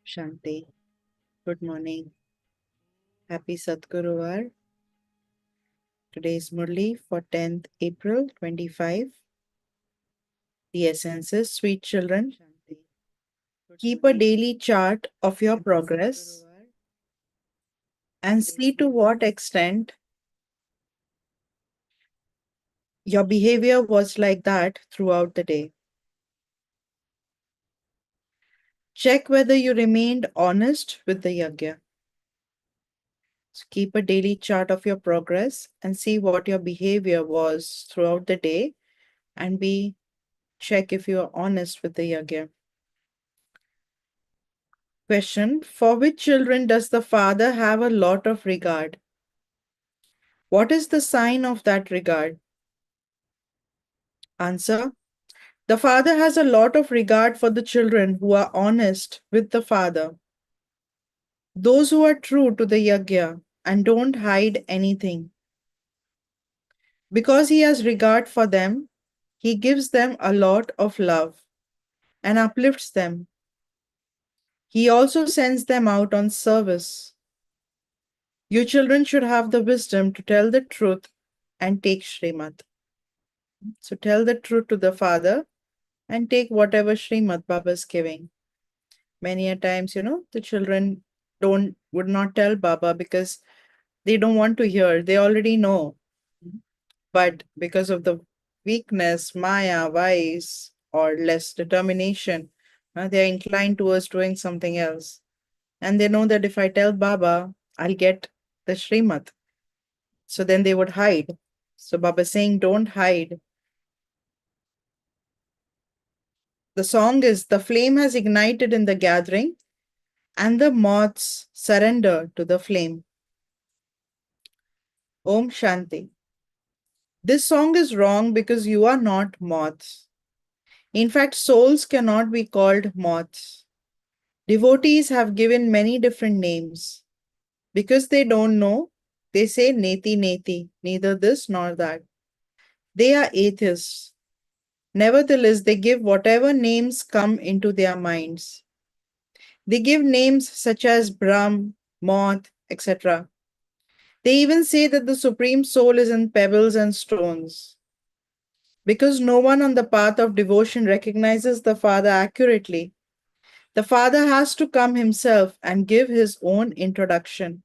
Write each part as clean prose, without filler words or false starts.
Shanti. Good morning. Happy Sadguruvar. Today is Murli for 10th April 25. The essence is, sweet children, keep a daily chart of your progress and see to what extent your behavior was like that throughout the day. Check whether you remained honest with the yajna. So keep a daily chart of your progress and see what your behavior was throughout the day and check if you are honest with the yajna. Question: for which children does the father have a lot of regard? What is the sign of that regard? Answer: the father has a lot of regard for the children who are honest with the father, those who are true to the yajna and don't hide anything. Because he has regard for them, he gives them a lot of love and uplifts them. He also sends them out on service. You children should have the wisdom to tell the truth and take Srimad. So tell the truth to the father and take whatever Srimad Baba is giving. Many a times, the children would not tell Baba because they don't want to hear. They already know. But because of the weakness, Maya, vice, or less determination, they are inclined towards doing something else. And they know that if I tell Baba, I'll get the Srimad. So then they would hide. So Baba is saying, don't hide. The song is, the flame has ignited in the gathering and the moths surrender to the flame. Om Shanti. This song is wrong because you are not moths. In fact, souls cannot be called moths. Devotees have given many different names. Because they don't know, they say neti neti, neither this nor that. They are atheists. Nevertheless, they give whatever names come into their minds. They give names such as Brahm, Moth, etc. They even say that the Supreme Soul is in pebbles and stones. Because no one on the path of devotion recognizes the Father accurately, the Father has to come himself and give his own introduction.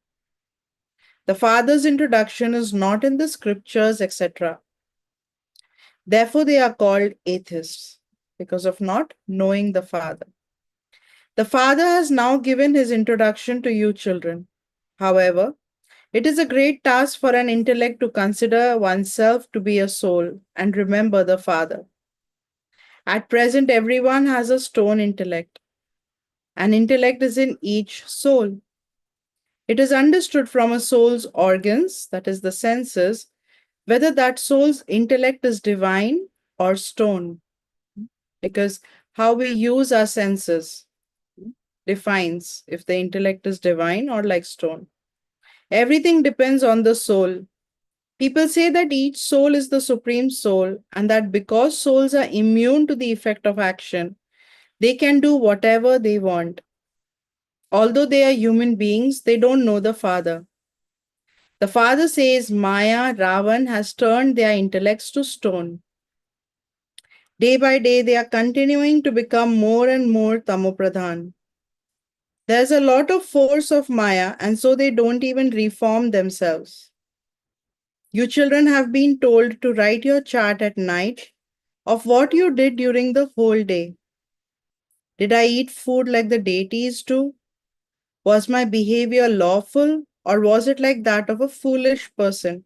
The Father's introduction is not in the scriptures, etc. Therefore, they are called atheists because of not knowing the Father. The Father has now given his introduction to you, children. However, it is a great task for an intellect to consider oneself to be a soul and remember the Father. At present, everyone has a stone intellect. An intellect is in each soul. It is understood from a soul's organs, that is, the senses, whether that soul's intellect is divine or stone. Because how we use our senses defines if the intellect is divine or like stone. Everything depends on the soul. People say that each soul is the supreme soul, and that because souls are immune to the effect of action, they can do whatever they want. Although they are human beings, they don't know the Father. The Father says Maya, Ravan has turned their intellects to stone. Day by day, they are continuing to become more and more tamopradhan. There's a lot of force of Maya, and so they don't even reform themselves. You children have been told to write your chart at night of what you did during the whole day. Did I eat food like the deities do? Was my behavior lawful, or was it like that of a foolish person?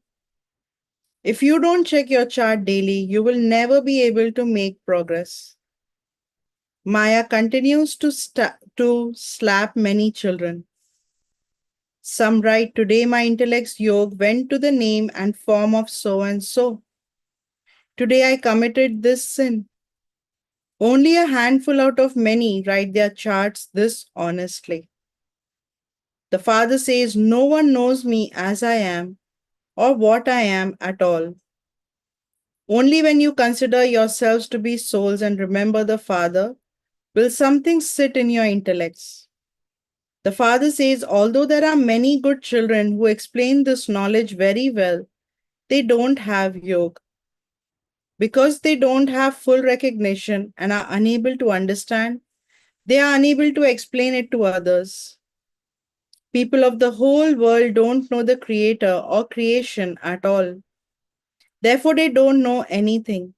If you don't check your chart daily, you will never be able to make progress. Maya continues to slap many children. Some write, today my intellect's yoke went to the name and form of so and so. Today I committed this sin. Only a handful out of many write their charts this honestly. The Father says, no one knows me as I am or what I am at all. Only when you consider yourselves to be souls and remember the Father will something sit in your intellects. The father says, although there are many good children who explain this knowledge very well, they don't have yoga. Because they don't have full recognition and are unable to understand, they are unable to explain it to others. People of the whole world don't know the creator or creation at all. Therefore, they don't know anything.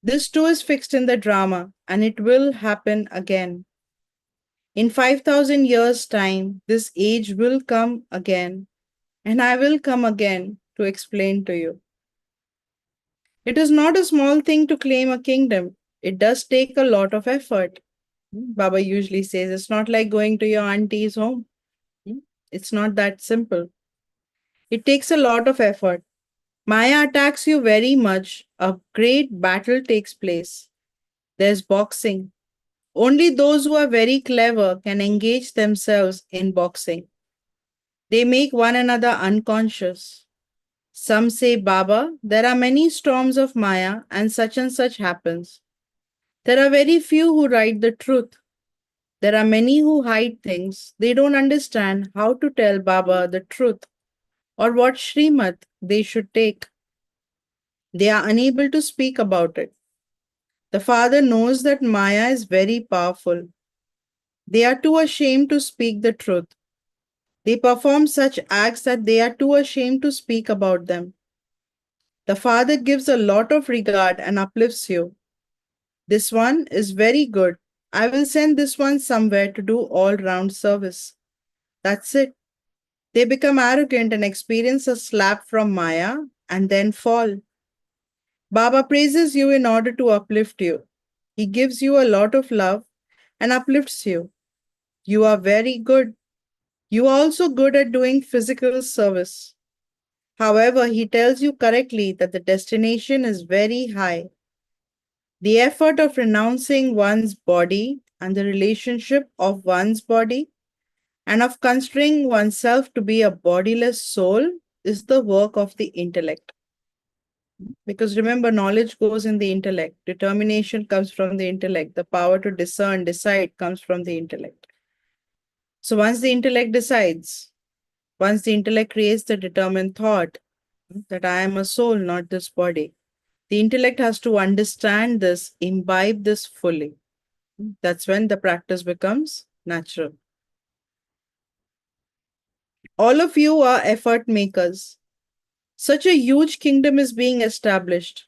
This too is fixed in the drama, and it will happen again. In 5,000 years' time, this age will come again, and I will come again to explain to you. It is not a small thing to claim a kingdom. It does take a lot of effort. Baba usually says it's not like going to your auntie's home. It's not that simple. It takes a lot of effort. Maya attacks you very much. A great battle takes place. There's boxing. Only those who are very clever can engage themselves in boxing. They make one another unconscious. Some say, Baba, there are many storms of Maya and such happens. There are very few who write the truth. There are many who hide things. They don't understand how to tell Baba the truth or what Srimad they should take. They are unable to speak about it. The father knows that Maya is very powerful. They are too ashamed to speak the truth. They perform such acts that they are too ashamed to speak about them. The father gives a lot of regard and uplifts you. This one is very good. I will send this one somewhere to do all round service. That's it. They become arrogant and experience a slap from Maya and then fall. Baba praises you in order to uplift you. He gives you a lot of love and uplifts you. You are very good. You are also good at doing physical service. However, he tells you correctly that the destination is very high. The effort of renouncing one's body and the relationship of one's body and of considering oneself to be a bodiless soul is the work of the intellect. Because remember, knowledge goes in the intellect, determination comes from the intellect, the power to discern, decide comes from the intellect. So once the intellect decides, once the intellect creates the determined thought that I am a soul, not this body, the intellect has to understand this, imbibe this fully. That's when the practice becomes natural. All of you are effort makers. Such a huge kingdom is being established.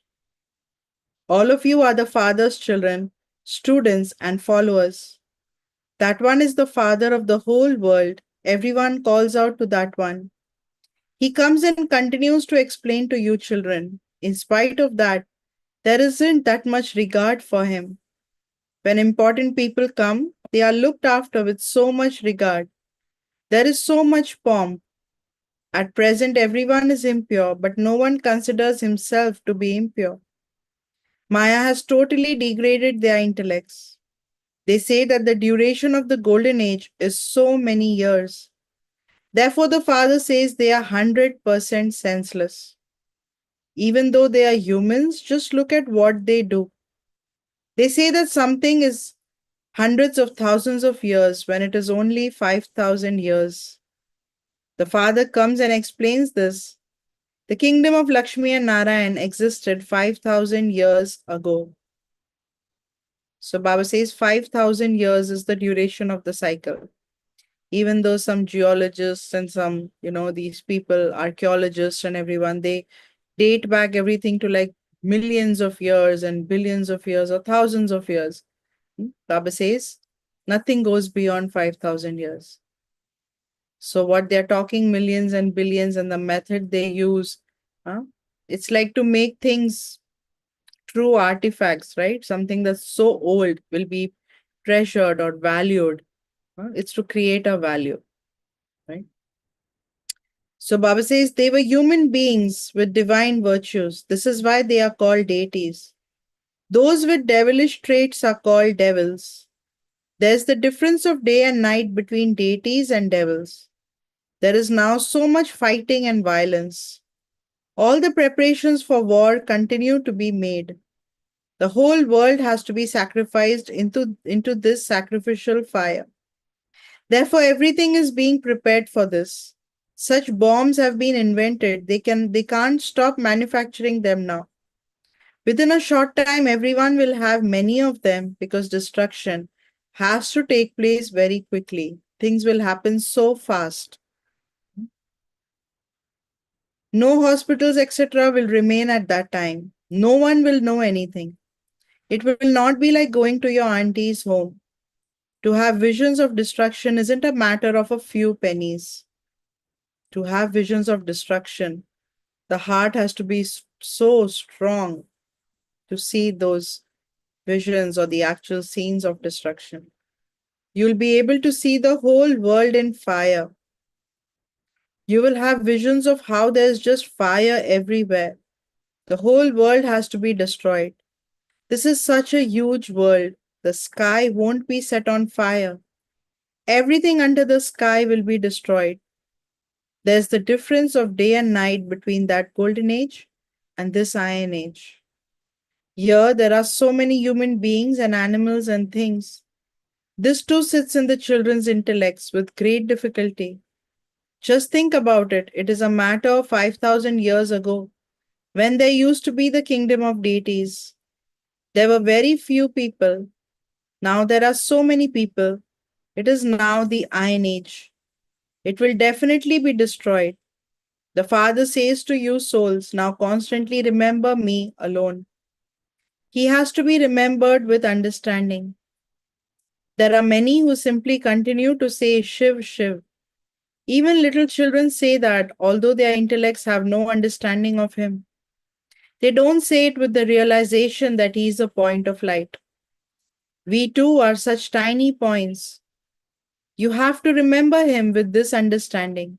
All of you are the Father's children, students, and followers. That one is the Father of the whole world. Everyone calls out to that one. He comes and continues to explain to you, children. In spite of that, there isn't that much regard for him. When important people come, they are looked after with so much regard. There is so much pomp. At present, everyone is impure, but no one considers himself to be impure. Maya has totally degraded their intellects. They say that the duration of the golden age is so many years. Therefore, the father says they are 100% senseless. Even though they are humans, just look at what they do. They say that something is hundreds of thousands of years when it is only 5,000 years. The father comes and explains this. The kingdom of Lakshmi and Narayan existed 5,000 years ago. So Baba says 5,000 years is the duration of the cycle. Even though some geologists and some, these people, archaeologists and everyone, they date back everything to like millions of years and billions of years or thousands of years. Baba says nothing goes beyond 5,000 years. So what they're talking millions and billions and the method they use, it's like to make things true artifacts, right? Something that's so old will be treasured or valued. It's to create a value, right? So Baba says they were human beings with divine virtues. This is why they are called deities. Those with devilish traits are called devils. There's the difference of day and night between deities and devils. There is now so much fighting and violence. All the preparations for war continue to be made. The whole world has to be sacrificed into this sacrificial fire. Therefore, everything is being prepared for this. Such bombs have been invented. They can't stop manufacturing them now. Within a short time, everyone will have many of them because destruction has to take place very quickly. Things will happen so fast. No hospitals, etc., will remain at that time. No one will know anything. It will not be like going to your auntie's home. To have visions of destruction isn't a matter of a few pennies. To have visions of destruction, the heart has to be so strong to see those visions or the actual scenes of destruction. You'll be able to see the whole world in fire. You will have visions of how there's just fire everywhere. The whole world has to be destroyed. This is such a huge world. The sky won't be set on fire. Everything under the sky will be destroyed. There's the difference of day and night between that golden age and this iron age. Here, there are so many human beings and animals and things. This too sits in the children's intellects with great difficulty. Just think about it. It is a matter of 5,000 years ago, when there used to be the kingdom of deities. There were very few people. Now there are so many people. It is now the Iron Age. It will definitely be destroyed. The Father says to you, souls, now constantly remember me alone. He has to be remembered with understanding. There are many who simply continue to say Shiv, Shiv. Even little children say that, although their intellects have no understanding of him. They don't say it with the realization that he is a point of light. We too are such tiny points. You have to remember him with this understanding.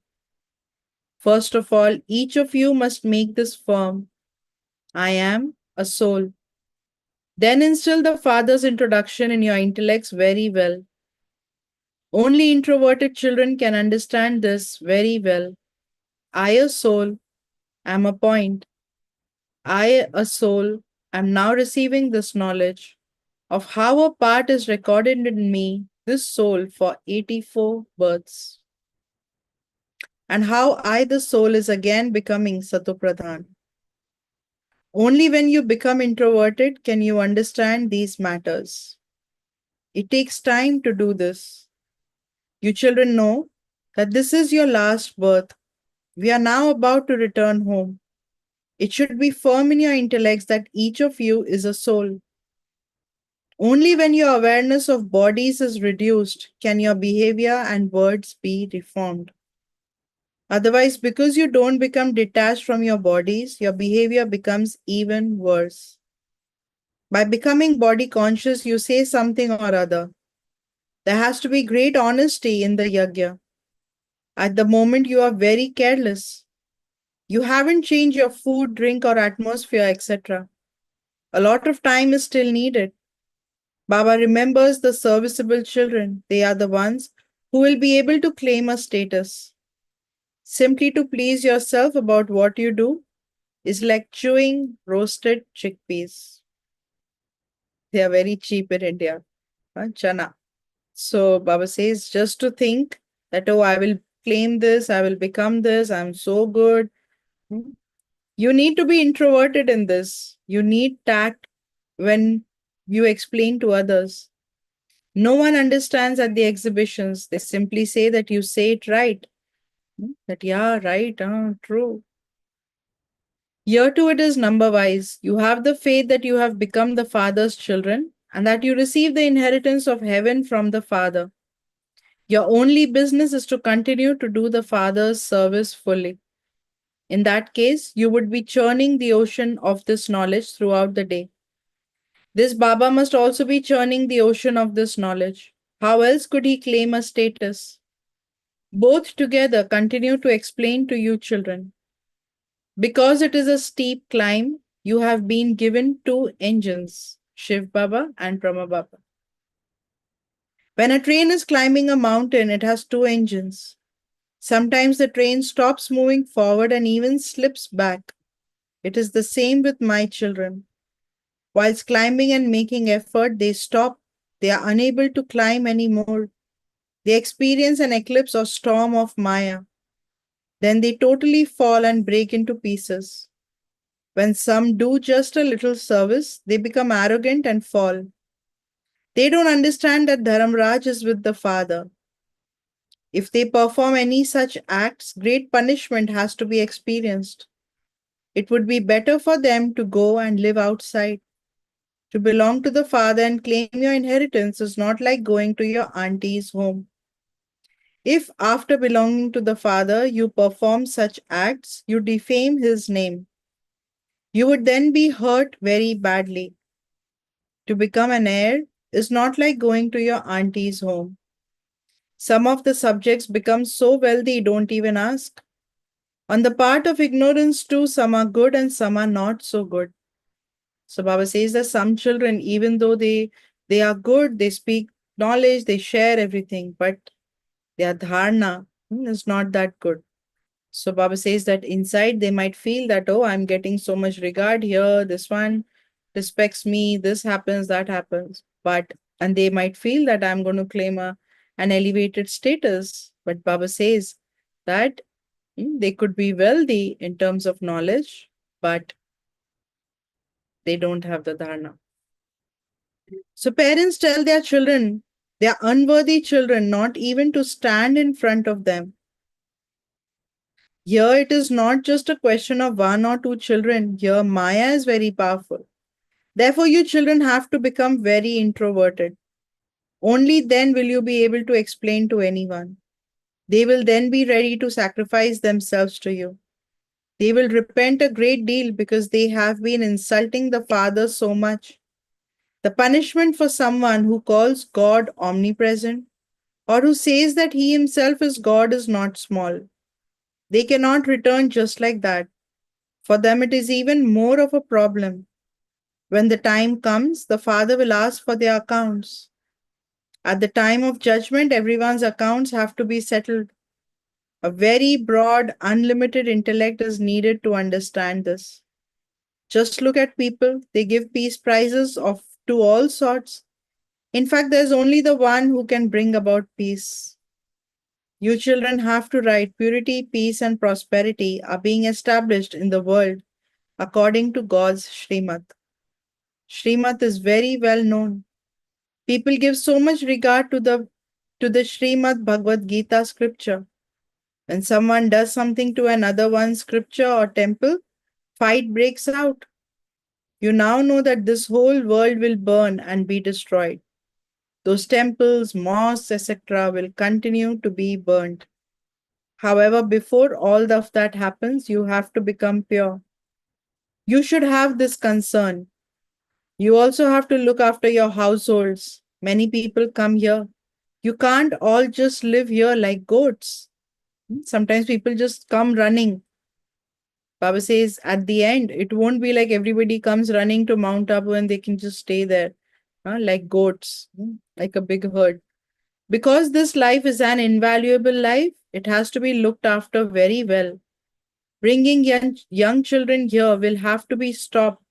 First of all, each of you must make this firm. I am a soul. Then instill the Father's introduction in your intellects very well. Only introverted children can understand this very well. I, a soul, am a point. I, a soul, am now receiving this knowledge of how a part is recorded in me, this soul, for 84 births, and how I, the soul, is again becoming Satopradhan. Only when you become introverted can you understand these matters. It takes time to do this. You children know that this is your last birth. We are now about to return home. It should be firm in your intellects that each of you is a soul. Only when your awareness of bodies is reduced can your behavior and words be reformed. Otherwise, because you don't become detached from your bodies, your behavior becomes even worse. By becoming body conscious, you say something or other. There has to be great honesty in the yajna. At the moment, you are very careless. You haven't changed your food, drink, or atmosphere, etc. A lot of time is still needed. Baba remembers the serviceable children. They are the ones who will be able to claim a status. Simply to please yourself about what you do is like chewing roasted chickpeas. They are very cheap in India. Chana. So Baba says just to think that, oh, I will claim this, I will become this, I'm so good. You need to be introverted in this. You need tact when you explain to others. No one understands at the exhibitions. They simply say that you say it right. That, yeah, right, true. Here too it is number wise. You have the faith that you have become the Father's children and that you receive the inheritance of heaven from the Father. Your only business is to continue to do the Father's service fully. In that case, you would be churning the ocean of this knowledge throughout the day. This Baba must also be churning the ocean of this knowledge. How else could he claim a status? Both together continue to explain to you children. Because it is a steep climb, you have been given two engines, Shiv Baba and Brahma Baba. When a train is climbing a mountain, it has two engines. Sometimes the train stops moving forward and even slips back. It is the same with my children. Whilst climbing and making effort, they stop. They are unable to climb anymore. They experience an eclipse or storm of Maya. Then they totally fall and break into pieces. When some do just a little service, they become arrogant and fall. They don't understand that Dharamraj is with the Father. If they perform any such acts, great punishment has to be experienced. It would be better for them to go and live outside. To belong to the Father and claim your inheritance is not like going to your auntie's home. If after belonging to the Father you perform such acts, you defame his name. You would then be hurt very badly. To become an heir is not like going to your auntie's home. Some of the subjects become so wealthy don't even ask. On the part of ignorance, too, some are good and some are not so good. So Baba says that some children, even though they are good, they speak knowledge, they share everything, but their dharna is not that good. So Baba says that inside they might feel that, oh, I'm getting so much regard here, this one respects me, this happens, that happens. But and they might feel that I'm going to claim an elevated status. But Baba says that they could be wealthy in terms of knowledge, but they don't have the dharna. So parents tell their children, their unworthy children, not even to stand in front of them. Here it is not just a question of one or two children. Here Maya is very powerful. Therefore, you children have to become very introverted. Only then will you be able to explain to anyone. They will then be ready to sacrifice themselves to you. They will repent a great deal because they have been insulting the Father so much. The punishment for someone who calls God omnipresent or who says that he himself is God is not small. They cannot return just like that. For them, it is even more of a problem. When the time comes, the Father will ask for their accounts. At the time of judgment, everyone's accounts have to be settled. A very broad, unlimited intellect is needed to understand this. Just look at people, they give peace prizes of to all sorts. In fact, there's only the one who can bring about peace. You children have to write purity, peace, and prosperity are being established in the world according to God's Srimad. Srimad is very well known. People give so much regard to the Srimad Bhagavad Gita scripture. When someone does something to another one's scripture or temple, fight breaks out. You now know that this whole world will burn and be destroyed. Those temples, mosques, etc., will continue to be burned. However, before all of that happens, you have to become pure. You should have this concern. You also have to look after your households. Many people come here. You can't all just live here like goats. Sometimes people just come running. Baba says at the end, it won't be like everybody comes running to Mount Abu and they can just stay there like goats, like a big herd. Because this life is an invaluable life, it has to be looked after very well. Bringing young children here will have to be stopped.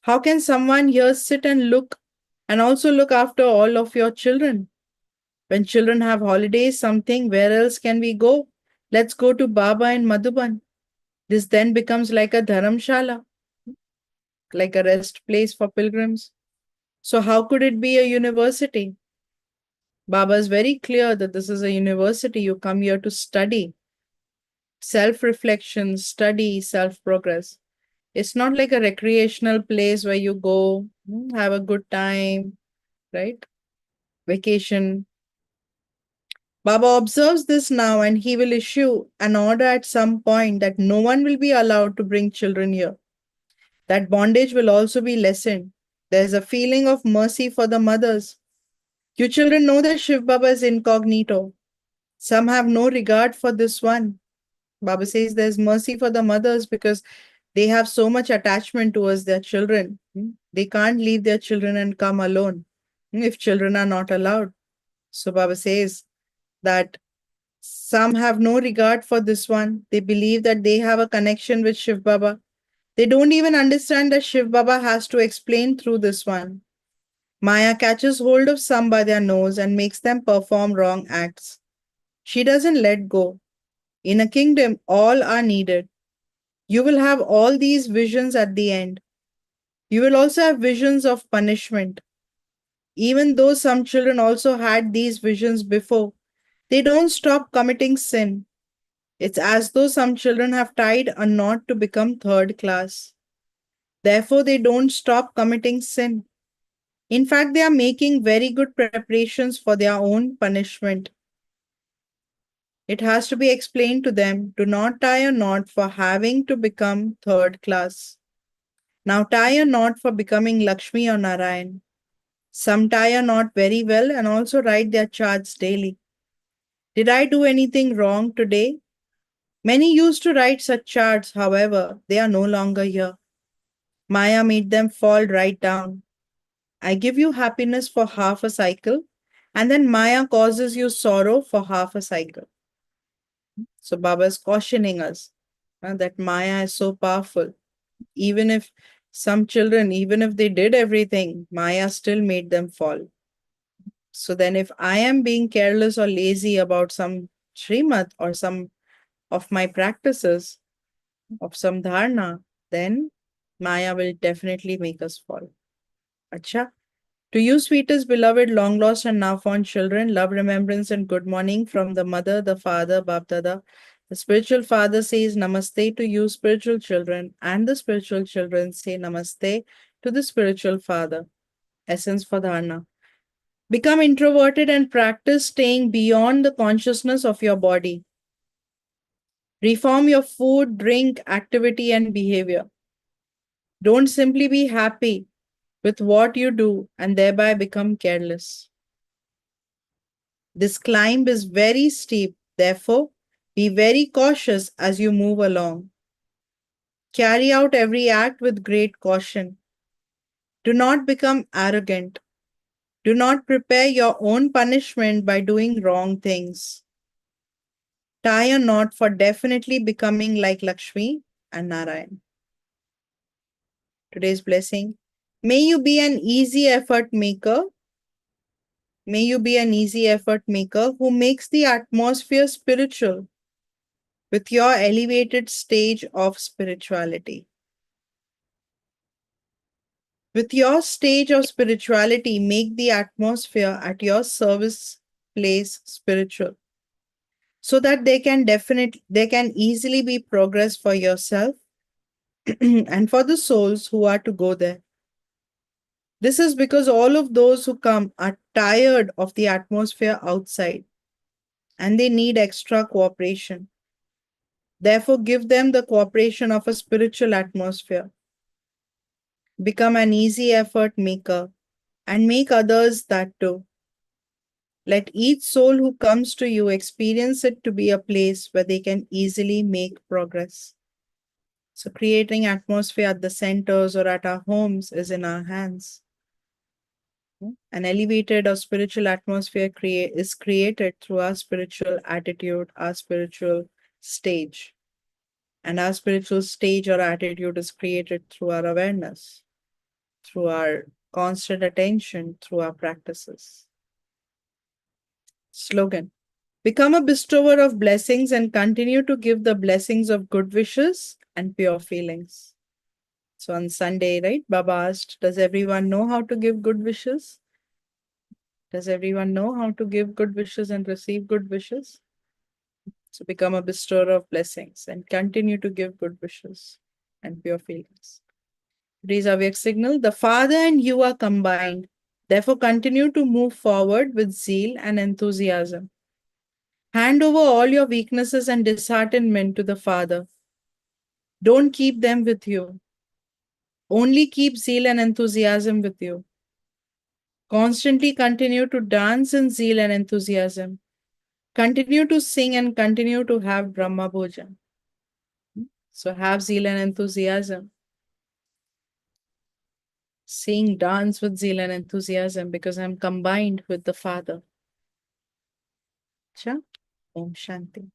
How can someone here sit and look and also look after all of your children? When children have holidays, something, where else can we go? Let's go to Baba in Madhuban. This then becomes like a dharamshala, like a rest place for pilgrims. So, how could it be a university? Baba is very clear that this is a university. You come here to study, self reflection, study, self progress. It's not like a recreational place where you go, have a good time, right? Vacation. Baba observes this now and he will issue an order at some point that no one will be allowed to bring children here. That bondage will also be lessened. There is a feeling of mercy for the mothers. You children know that Shiv Baba is incognito. Some have no regard for this one. Baba says there's mercy for the mothers because they have so much attachment towards their children. They can't leave their children and come alone if children are not allowed. So Baba says that some have no regard for this one. They believe that they have a connection with Shiv Baba. They don't even understand that Shiv Baba has to explain through this one. Maya catches hold of some by their nose and makes them perform wrong acts. She doesn't let go. In a kingdom, all are needed. You will have all these visions at the end. You will also have visions of punishment. Even though some children also had these visions before, they don't stop committing sin. It's as though some children have tied a knot to become third class. Therefore, they don't stop committing sin. In fact, they are making very good preparations for their own punishment. It has to be explained to them, do not tie a knot for having to become third class. Now tie a knot for becoming Lakshmi or Narayan. Some tie a knot very well and also write their charts daily. Did I do anything wrong today? Many used to write such charts, however, they are no longer here. Maya made them fall right down. I give you happiness for half a cycle, and then Maya causes you sorrow for half a cycle. So Baba is cautioning us that Maya is so powerful. Even if some children, even if they did everything, Maya still made them fall. So then, if I am being careless or lazy about some Srimad or some of my practices, of some dharna, then Maya will definitely make us fall. Acha. To you, sweetest, beloved, long lost, and now found children, love, remembrance, and good morning from the mother, the father, Bapdada. The spiritual father says namaste to you, spiritual children, and the spiritual children say namaste to the spiritual father. Essence for dharna. Become introverted and practice staying beyond the consciousness of your body. Reform your food, drink, activity, and behavior. Don't simply be happy with what you do and thereby become careless. This climb is very steep, therefore, be very cautious as you move along. Carry out every act with great caution. Do not become arrogant. Do not prepare your own punishment by doing wrong things. Tie a knot for definitely becoming like Lakshmi and Narayan. Today's blessing. May you be an easy effort maker. May you be an easy effort maker who makes the atmosphere spiritual with your elevated stage of spirituality. With your stage of spirituality, make the atmosphere at your service place spiritual so that there can easily be progress for yourself and for the souls who are to go there. This is because all of those who come are tired of the atmosphere outside and they need extra cooperation. Therefore, give them the cooperation of a spiritual atmosphere. Become an easy effort maker and make others that too. Let each soul who comes to you experience it to be a place where they can easily make progress. So creating atmosphere at the centers or at our homes is in our hands. An elevated or spiritual atmosphere is created through our spiritual attitude, our spiritual stage. And our spiritual stage or attitude is created through our awareness, through our constant attention, through our practices. Slogan. Become a bestower of blessings and continue to give the blessings of good wishes and pure feelings. So on Sunday, right, Baba asked, does everyone know how to give good wishes? Does everyone know how to give good wishes and receive good wishes? So become a bestower of blessings and continue to give good wishes and pure feelings. Today's Avyak signal, the Father and you are combined. Therefore, continue to move forward with zeal and enthusiasm. Hand over all your weaknesses and disheartenment to the Father. Don't keep them with you. Only keep zeal and enthusiasm with you. Constantly continue to dance in zeal and enthusiasm. Continue to sing and continue to have Brahma Bhojan. So have zeal and enthusiasm. Sing, dance with zeal and enthusiasm because I'm combined with the Father. Cha? Om Shanti.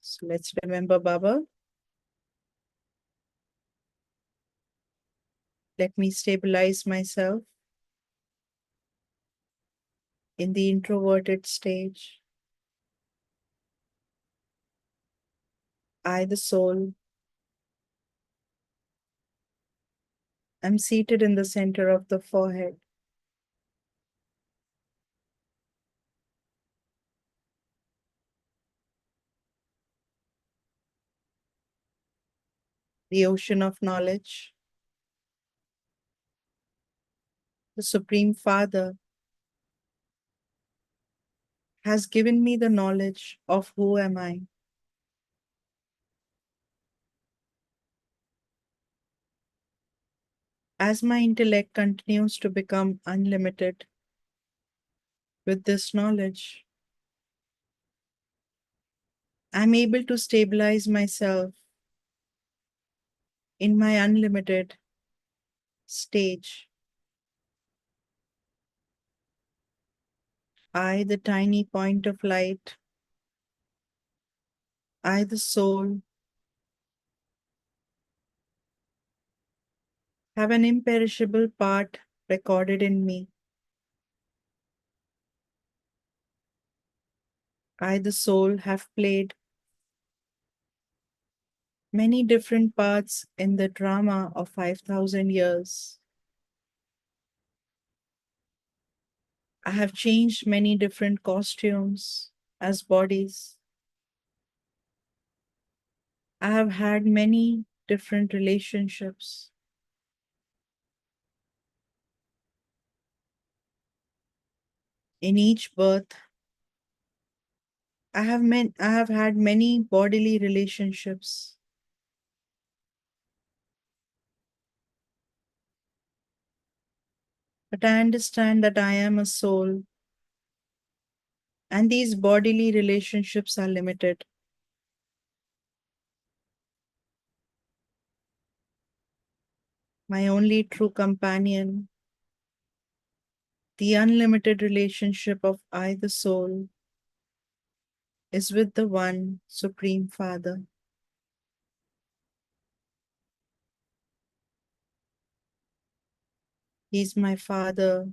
So let's remember Baba. Let me stabilize myself. in the introverted stage. I, the soul, am seated in the center of the forehead. The ocean of knowledge, the Supreme Father, has given me the knowledge of who am I. As my intellect continues to become unlimited with this knowledge, I'm able to stabilize myself in my unlimited stage. I, the tiny point of light, I, the soul, have an imperishable part recorded in me. I, the soul, have played many different parts in the drama of 5,000 years. I have changed many different costumes as bodies. I have had many different relationships. In each birth, I have had many bodily relationships. But I understand that I am a soul and these bodily relationships are limited. My only true companion, the unlimited relationship of I, the soul, is with the one Supreme Father. He is my father,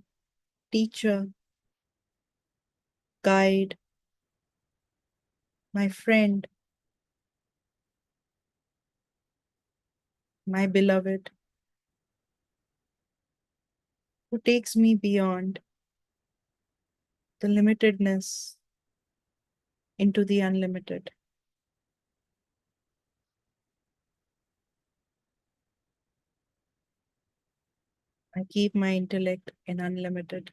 teacher, guide, my friend, my beloved, who takes me beyond the limitedness into the unlimited. I keep my intellect in unlimited.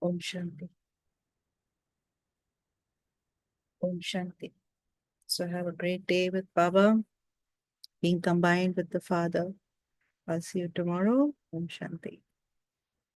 Om Shanti. Om Shanti. So have a great day with Baba, being combined with the Father. I'll see you tomorrow. Om Shanti.